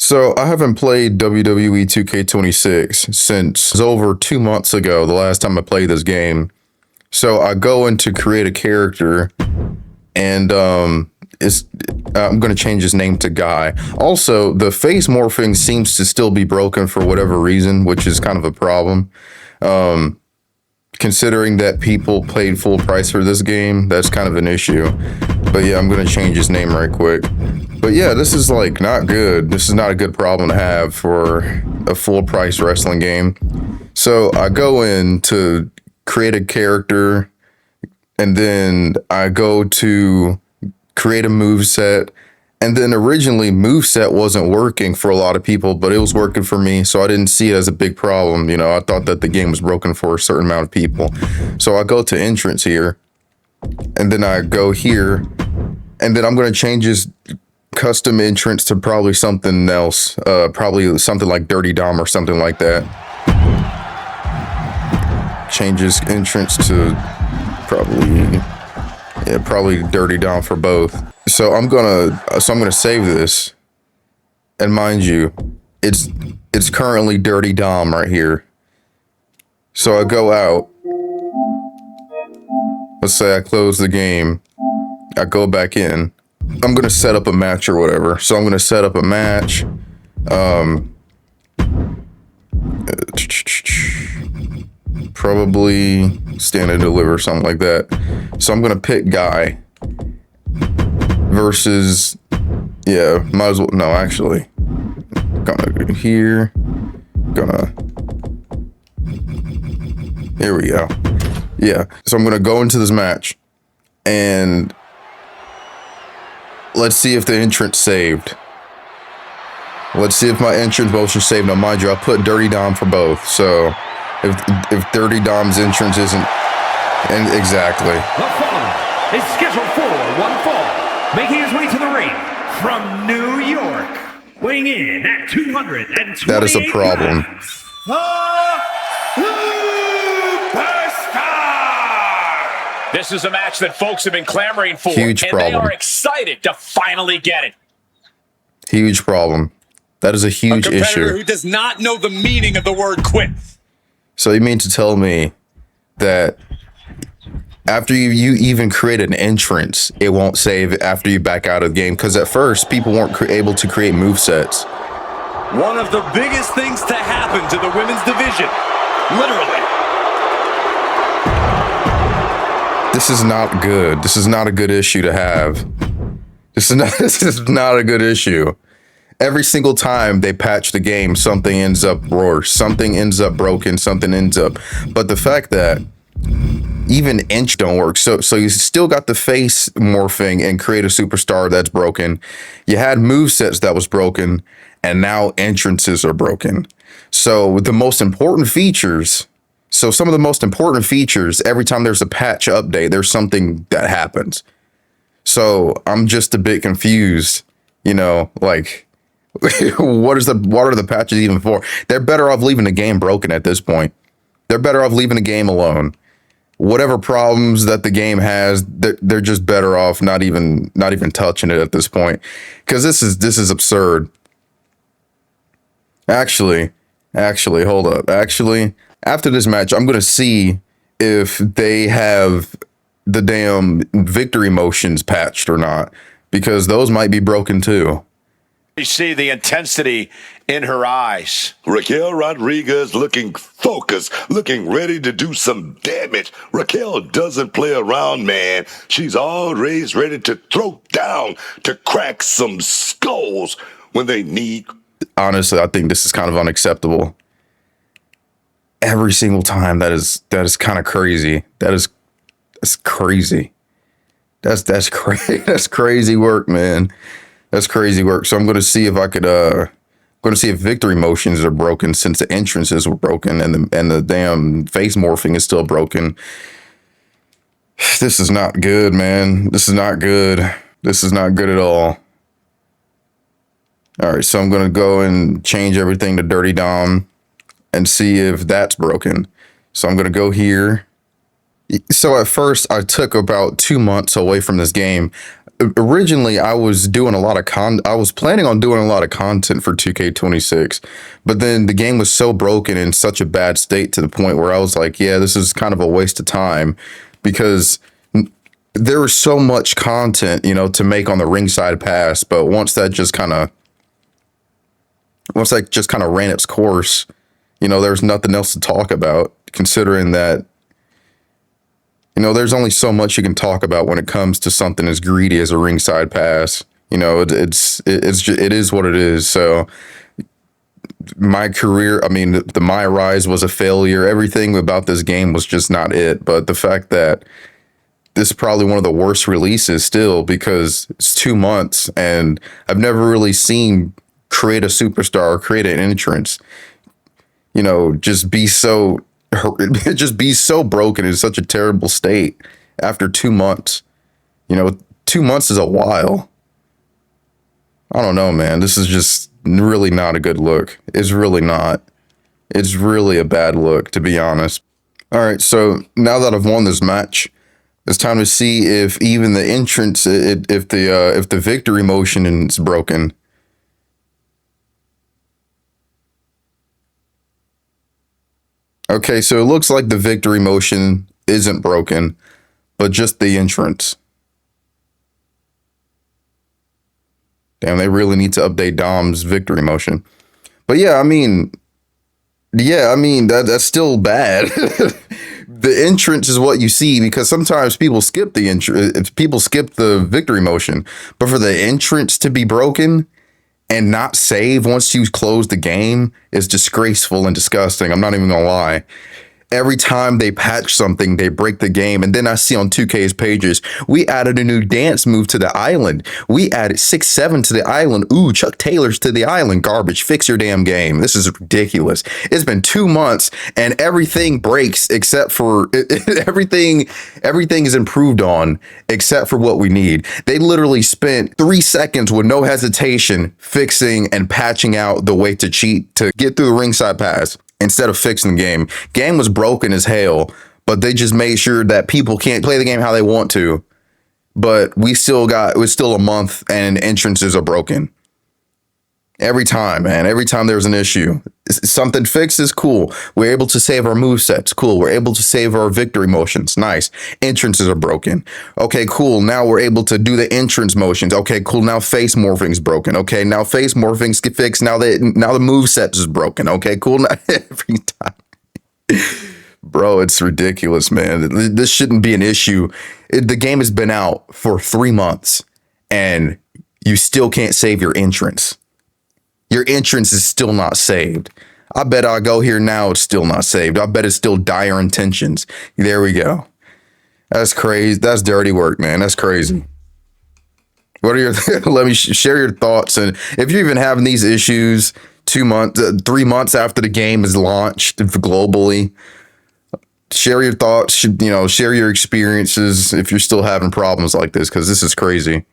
So I haven't played WWE 2K26 since over 2 months ago, the last time I played this game. So I go in to create a character and it's I'm gonna change his name to Guy. Also, the face morphing seems to still be broken for whatever reason, which is kind of a problem. Um, Considering that people paid full price for this game, that's kind of an issue. But yeah, I'm gonna change his name right quick. But yeah, this is like not good. This is not a good problem to have for a full price wrestling game. So I go in to create a character and then I go to create a move set. And then originally moveset wasn't working for a lot of people, but it was working for me. So I didn't see it as a big problem. You know, I thought that the game was broken for a certain amount of people. So I go to entrance here and then I go here and then I'm going to change his custom entrance to probably something else. Probably something like Dirty Dom or something like that. Change his entrance to probably Dirty Dom for both. So I'm gonna save this, and mind you, it's currently Dirty Dom right here. So I go out. Let's say I close the game. I go back in. I'm gonna set up a match or whatever. So I'm gonna set up a match. Probably stand and deliver, something like that. So I'm gonna pick Guy versus, yeah, might as well, no, actually, gonna go here, here we go. Yeah, so I'm gonna go into this match and let's see if the entrance saved. Let's see if my entrance motion saved. Now, mind you, I put Dirty Dom for both. So if Dirty Dom's entrance isn't, and exactly. The following is scheduled for one fall, making his way to the ring from New York, weighing in at 220. That is a problem. This is a match that folks have been clamoring for. Huge problem. And they are excited to finally get it. Huge problem. That is a huge issue. A competitor who does not know the meaning of the word quit. So you mean to tell me that after you even create an entrance, it won't save after you back out of the game? Because at first, people weren't able to create movesets. One of the biggest things to happen to the women's division. Literally. This is not good. This is not a good issue to have. This is not a good issue. Every single time they patch the game, something ends up worse, something ends up broken, something ends up. But the fact that even inch don't work, so you still got the face morphing and create a superstar that's broken. You had movesets that was broken, and now entrances are broken. So the most important features. So some of the most important features, every time there's a patch update, there's something that happens. So I'm just a bit confused, you know, like what are the patches even for? They're better off leaving the game broken at this point. They're better off leaving the game alone. Whatever problems that the game has, they're just better off not even touching it at this point. Because this is absurd. Actually, hold up. Actually, after this match, I'm going to see if they have the damn victory motions patched or not, because those might be broken too. You see the intensity in her eyes. Raquel Rodriguez looking focused, looking ready to do some damage. Raquel doesn't play around, man. She's always ready to throw down, to crack some skulls when they need. Honestly, I think this is kind of unacceptable. Every single time, that is kind of crazy. That's crazy. That's crazy. That's crazy work, man. That's crazy work. So I'm going to see if I could, going to see if victory motions are broken, since the entrances were broken and the damn face morphing is still broken. This is not good, man. This is not good. This is not good at all. All right. So I'm going to go and change everything to Dirty Dom and see if that's broken. So I'm going to go here. So at first I took about 2 months away from this game. originally I was doing a lot of I was planning on doing a lot of content for 2K26, but then the game was so broken in such a bad state to the point where I was like, yeah, this is kind of a waste of time because there was so much content, you know, to make on the ringside pass, but once that just kind of ran its course, you know, there's nothing else to talk about, considering that, you know, there's only so much you can talk about when it comes to something as greedy as a ringside pass. You know, it is what it is. So my career, I mean, the My Rise was a failure. Everything about this game was just not it. But the fact that this is probably one of the worst releases still, because it's 2 months and I've never really seen create a superstar or create an entrance, you know, just be so broken in such a terrible state after 2 months. You know, 2 months is a while. I don't know, man. This is just really not a good look. It's really not. It's really a bad look, to be honest. All right, so now that I've won this match, it's time to see if even the entrance, if the victory motion is broken. Okay, so it looks like the victory motion isn't broken, but just the entrance. Damn, they really need to update Dom's victory motion. But yeah, I mean, that's still bad. The entrance is what you see, because sometimes people skip the victory motion, but for the entrance to be broken and not save once you close the game is disgraceful and disgusting. I'm not even gonna lie. Every time they patch something, they break the game. And then I see on 2K's pages, we added a new dance move to the island. We added 6-7 to the island. Ooh, Chuck Taylor's to the island. Garbage. Fix your damn game. This is ridiculous. It's been 2 months and everything breaks except for everything is improved on except for what we need. They literally spent 3 seconds with no hesitation fixing and patching out the way to cheat to get through the ringside pass, instead of fixing the game. Game was broken as hell, but they just made sure that people can't play the game how they want to. But it was still a month and entrances are broken. Every time, man. Every time there's an issue. Something fixes, cool. We're able to save our movesets, cool. We're able to save our victory motions, nice. Entrances are broken. Okay, cool. Now we're able to do the entrance motions. Okay, cool. Now face morphing's broken. Okay, now face morphing's get fixed. Now the moveset is broken. Okay, cool. Now, every time. Bro, it's ridiculous, man. This shouldn't be an issue. The game has been out for 3 months and you still can't save your entrance. Your entrance is still not saved. I bet I go here now, it's still not saved. I bet it's still Dire Intentions. There we go. That's crazy. That's dirty work, man. That's crazy. What are your, let me share your thoughts. And if you're even having these issues 3 months after the game is launched globally, share your thoughts, share your experiences if you're still having problems like this, because this is crazy.